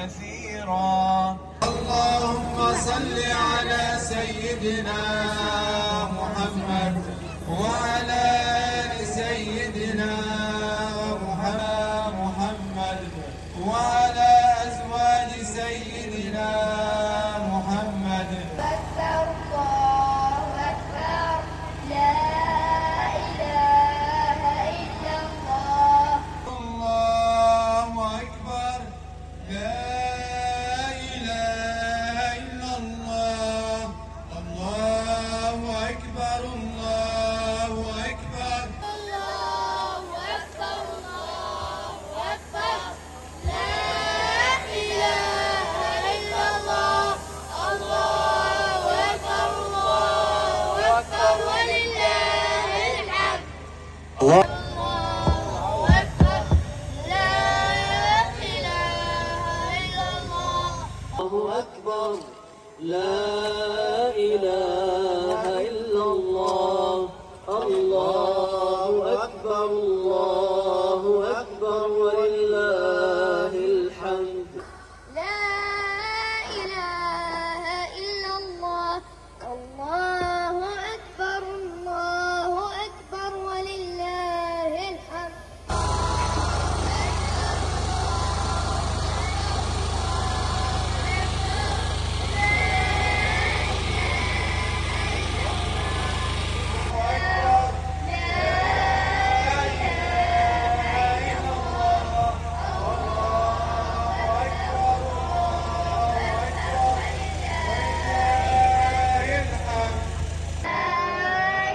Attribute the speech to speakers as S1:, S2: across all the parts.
S1: كثيرا. اللهم صل على سيدنا محمد وعلى آل سيدنا محمد وعلى أزواج سيدنا محمد.
S2: أكبر الله أكبر لا إله إلا الله.
S1: الله أكبر لا إله إلا الله. الله أكبر الله أكبر.
S2: الله أكبر الله أكبر لا إله إلا الله. الله أكبر الله أكبر ولله الحمد. الله أكبر لا إله إلا الله.
S3: الله أكبر لا إله إلا الله. الله أكبر الله أكبر ولله الحمد.
S2: لا إله إلا الله. الله أكبر الله أكبر ولله الحمد. لا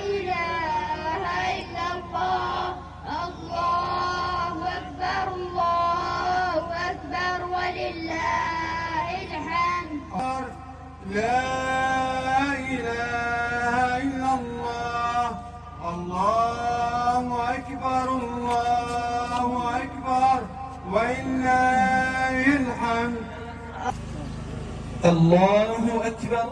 S2: إله إلا الله. الله أكبر الله أكبر ولله الحمد.
S1: لا إله إلا الله. الله أكبر الله أكبر ولله الحمد. الله أكبر.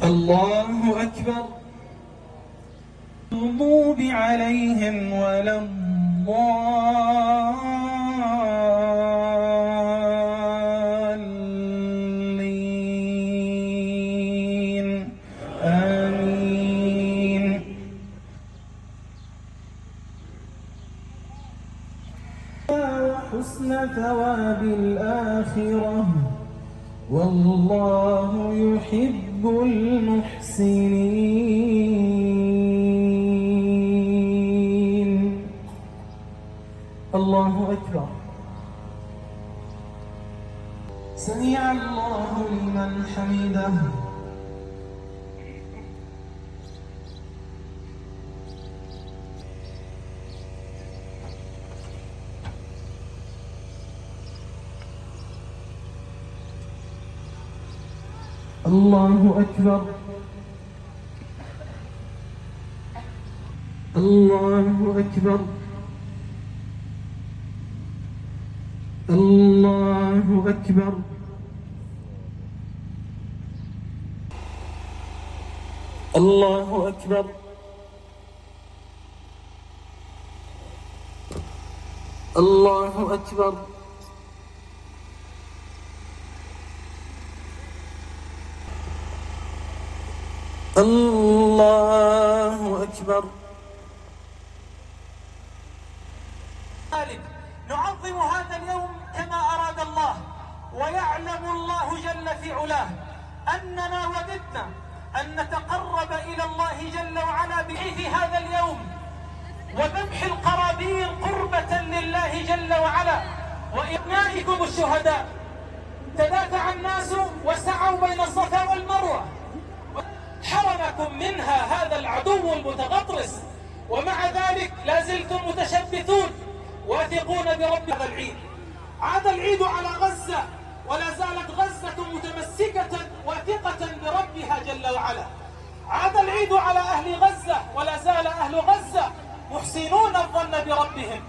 S1: الله أكبر. المغضوب عليهم ولا الضالين آمين. وحسن ثواب الآخرة والله يحب المحسنين. الله أكبر. سمع الله لمن حمده. الله أكبر. الله أكبر. الله أكبر. الله أكبر. الله أكبر. الله أكبر.
S4: نعظم هذا اليوم كما أراد الله، ويعلم الله جل في علاه أننا وددنا أن نتقرب إلى الله جل وعلا في هذا اليوم وذبح القرابين قربة لله جل وعلا. وإبنائكم الشهداء تدافع الناس وسعوا بين الصفا والمروة، حرمكم منها هذا العدو المتغطرس، ومع ذلك لا زلتم متشبثون واثقون برب. هذا العيد عاد العيد على غزة، ولا زالت غزة متمسكة واثقة بربها جل وعلا. عاد العيد على أهل غزة، ولا زال أهل غزة محسنون الظن بربهم.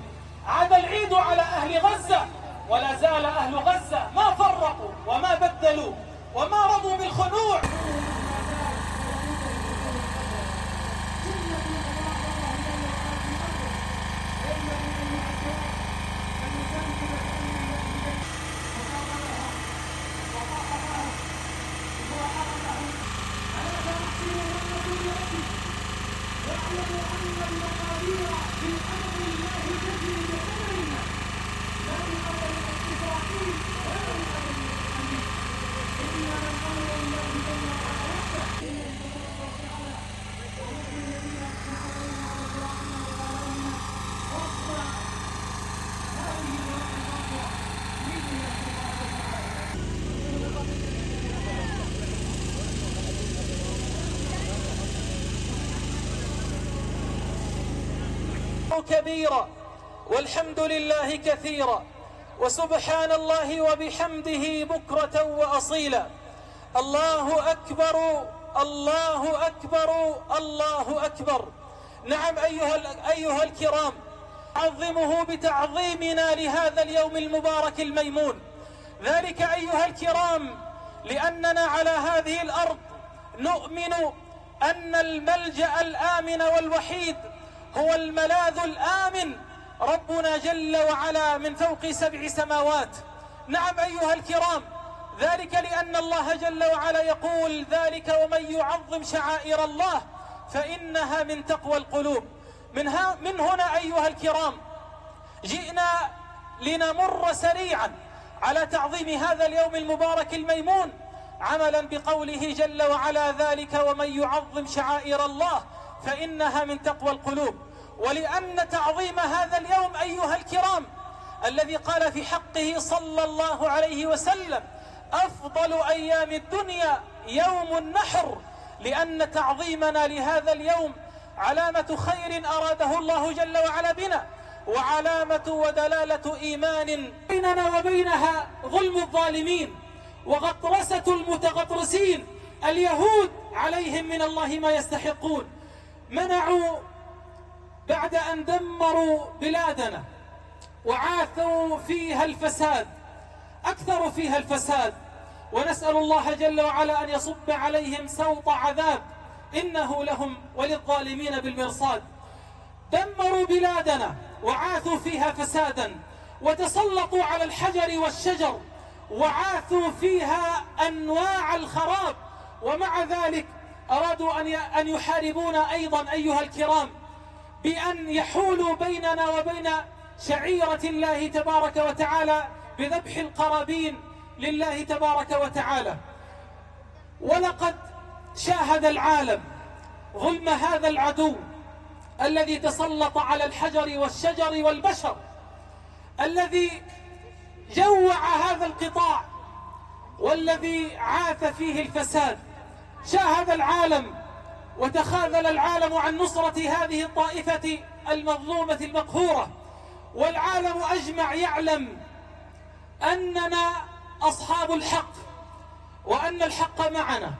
S4: عاد العيد على أهل غزة، ولا زال أهل غزة ما فرقوا وما بدلوا وما رضوا بالخنوع. وأن المقادير في أمر الله تجري بقدرنا، لا بقدر إسرائيل ولا بقدر المؤمنين، إلا من أمر الله جل وعلا وحده. الذين يتعاونون على الرحمة والعلوم وصفا هذه الوحدة كبيرا والحمد لله كثيرا وسبحان الله وبحمده بكرة وأصيلا. الله أكبر الله أكبر الله أكبر. نعم أيها الكرام، نعظمه بتعظيمنا لهذا اليوم المبارك الميمون. ذلك أيها الكرام لأننا على هذه الأرض نؤمن أن الملجأ الآمن والوحيد هو الملاذ الآمن ربنا جل وعلا من فوق 7 سماوات. نعم أيها الكرام، ذلك لأن الله جل وعلا يقول ذلك ومن يعظم شعائر الله فإنها من تقوى القلوب. من هنا أيها الكرام جئنا لنمر سريعا على تعظيم هذا اليوم المبارك الميمون، عملا بقوله جل وعلا ذلك ومن يعظم شعائر الله فإنها من تقوى القلوب. ولأن تعظيم هذا اليوم أيها الكرام الذي قال في حقه صلى الله عليه وسلم أفضل أيام الدنيا يوم النحر، لأن تعظيمنا لهذا اليوم علامة خير أراده الله جل وعلا بنا، وعلامة ودلالة إيمان بيننا وبينها ظلم الظالمين وغطرسة المتغطرسين. اليهود عليهم من الله ما يستحقون، منعوا بعد أن دمروا بلادنا وعاثوا فيها الفساد، أكثروا فيها الفساد، ونسأل الله جل وعلا أن يصب عليهم سوط عذاب إنه لهم وللظالمين بالمرصاد. دمروا بلادنا وعاثوا فيها فسادا، وتسلطوا على الحجر والشجر وعاثوا فيها أنواع الخراب، ومع ذلك أرادوا أن يحاربونا أيضا أيها الكرام بأن يحولوا بيننا وبين شعيرة الله تبارك وتعالى بذبح القرابين لله تبارك وتعالى. ولقد شاهد العالم ظلم هذا العدو الذي تسلط على الحجر والشجر والبشر، الذي جوع هذا القطاع والذي عاث فيه الفساد. شاهد العالم وتخاذل العالم عن نصرة هذه الطائفة المظلومة المقهورة، والعالم أجمع يعلم أننا أصحاب الحق وأن الحق معنا.